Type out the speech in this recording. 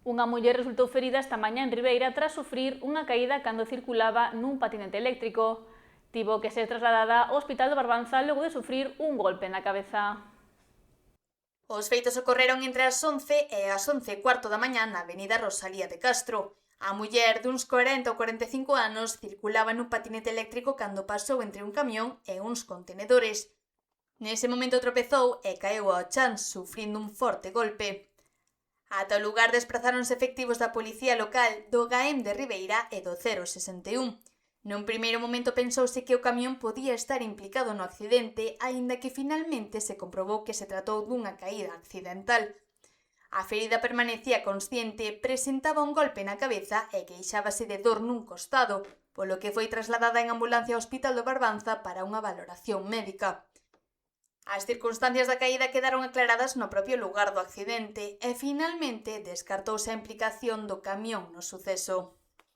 Unha muller resultou ferida esta mañá en Ribeira tras sufrir unha caída cando circulaba nun patinete eléctrico. Tivo que ser trasladada ao Hospital do Barbanza logo de sufrir un golpe na cabeza. Os feitos ocorreron entre as 11 e as 11:15 da mañá na avenida Rosalía de Castro. A muller duns 40 ou 45 anos circulaba nun patinete eléctrico cando pasou entre un camión e uns contenedores. Nese momento tropezou e caeu ao chan, sufrindo un forte golpe. Ata o lugar desprazáronse efectivos da policía local, do GAEM de Ribeira e do 061. Nun primeiro momento pensouse que o camión podía estar implicado no accidente, aínda que finalmente se comprobou que se tratou dunha caída accidental. A ferida permanecía consciente, presentaba un golpe na cabeza e queixábase de dor nun costado, polo que foi trasladada en ambulancia ao Hospital do Barbanza para unha valoración médica. As circunstancias da caída quedaron aclaradas no propio lugar do accidente e finalmente descartouse a implicación do camión no suceso.